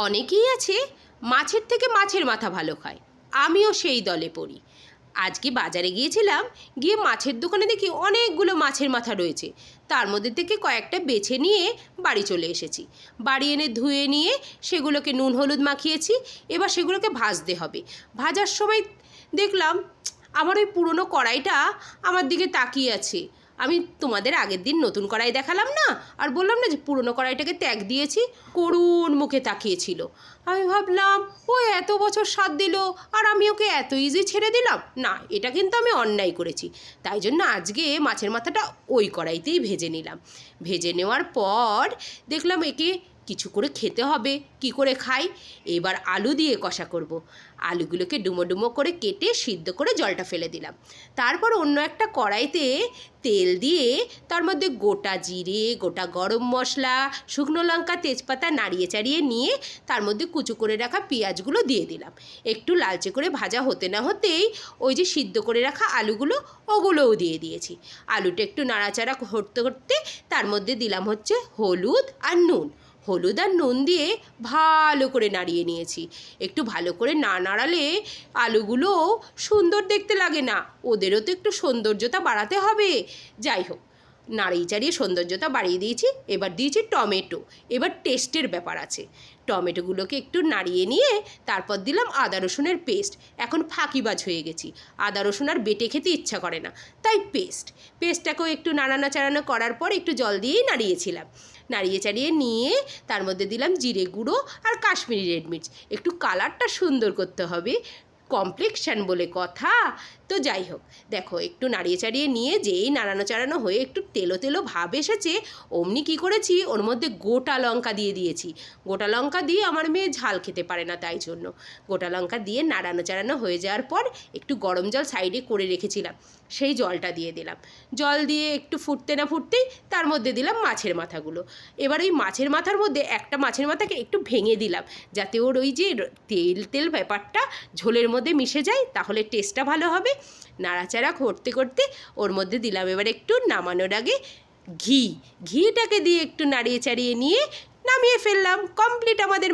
অনেকেই আছে মাছের থেকে মাছের মাথা ভালো খায়, আমিও সেই দলে পড়ি। আজকে বাজারে গিয়েছিলাম, গিয়ে মাছের দোকানে দেখি অনেকগুলো মাছের মাথা রয়েছে। তার মধ্যে থেকে কয়েকটা বেছে নিয়ে বাড়ি চলে এসেছি। বাড়ি এনে ধুয়ে নিয়ে সেগুলোকে নুন হলুদ মাখিয়েছি। এবার সেগুলোকে ভাজতে হবে। ভাজার সময় দেখলাম আমার ওই পুরনো কড়াইটা আমার দিকে তাকিয়ে আছে। আমি তোমাদের আগের দিন নতুন কড়াই দেখালাম না, আর বললাম না যে পুরনো কড়াইটাকে ত্যাগ দিয়েছি, করুণ মুখে তাকিয়েছিল। আমি ভাবলাম ও এত বছর সাথ দিল আর আমি ওকে এত ইজি ছেড়ে দিলাম, না এটা কিন্তু আমি অন্যায় করেছি। তাই জন্য আজকে মাছের মাথাটা ওই কড়াইতেই ভেজে নিলাম। ভেজে নেওয়ার পর দেখলাম একে কিছু করে খেতে হবে, কি করে খাই। এবার আলু দিয়ে কষা করব। আলুগুলোকে ডুমো ডুমো করে কেটে সিদ্ধ করে জলটা ফেলে দিলাম। তারপর অন্য একটা কড়াইতে তেল দিয়ে তার মধ্যে গোটা জিরে, গোটা গরম মশলা, শুকনো লঙ্কা, তেজপাতা নাড়িয়ে চাড়িয়ে নিয়ে তার মধ্যে কুচো করে রাখা পেঁয়াজগুলো দিয়ে দিলাম। একটু লালচে করে ভাজা হতে না হতেই ওই যে সিদ্ধ করে রাখা আলুগুলো ওগুলোও দিয়ে দিয়েছি। আলুটা একটু নাড়াচাড়া করতে করতে তার মধ্যে দিলাম হচ্ছে হলুদ আর নুন। হলুদ আর নুন দিয়ে ভালো করে নাড়িয়ে নিয়েছি। একটু ভালো করে না নাড়ালে আলুগুলো সুন্দর দেখতে লাগে না, ওদেরও তো একটু সৌন্দর্যতা বাড়াতে হবে। যাই হোক, নাড়িয়ে চাড়িয়ে সৌন্দর্যতা বাড়িয়ে দিয়েছি। এবার দিয়েছি টমেটো। এবার টেস্টের ব্যাপার আছে। টমেটোগুলোকে একটু নাড়িয়ে নিয়ে তারপর দিলাম আদা রসুনের পেস্ট। এখন ফাঁকিবাজ হয়ে গেছি, আদা রসুন আর বেটে খেতে ইচ্ছা করে না, তাই পেস্টটাকেও একটু নাড়ানো চাড়ানো করার পর একটু জল দিয়েই নাড়িয়েছিলাম। নাড়িয়ে চাড়িয়ে নিয়ে তার মধ্যে দিলাম জিরে গুঁড়ো আর কাশ্মীরি রেড মির্চ। একটু কালারটা সুন্দর করতে হবে, কমপ্লেক্সান বলে কথা। তো যাই হোক, দেখো একটু নাড়িয়ে চাড়িয়ে নিয়ে যেই নাড়ানো চাড়ানো হয়ে একটু তেলো তেলো ভাব এসেছে, অমনি কী করেছি ওর মধ্যে গোটা লঙ্কা দিয়ে দিয়েছি। গোটা লঙ্কা দিয়ে আমার মেয়ে ঝাল খেতে পারে না, তাই জন্য গোটা লঙ্কা দিয়ে নাড়ানো চাড়ানো হয়ে যাওয়ার পর একটু গরম জল সাইডে করে রেখেছিলাম, সেই জলটা দিয়ে দিলাম। জল দিয়ে একটু ফুটতে না ফুটতেই তার মধ্যে দিলাম মাছের মাথাগুলো। এবার ওই মাছের মাথার মধ্যে একটা মাছের মাথাকে একটু ভেঙে দিলাম, যাতে ওর ওই যে তেল তেল ব্যাপারটা ঝোলের মধ্যে মিশে যায়, তাহলে টেস্টটা ভালো হবে। নাড়াচাড়া করতে করতে ওর মধ্যে দিলাম এবার একটু নামানোর আগে ঘিটাকে দিয়ে একটু নাড়িয়ে চাড়িয়ে নিয়ে নামিয়ে ফেললাম। কমপ্লিট আমাদের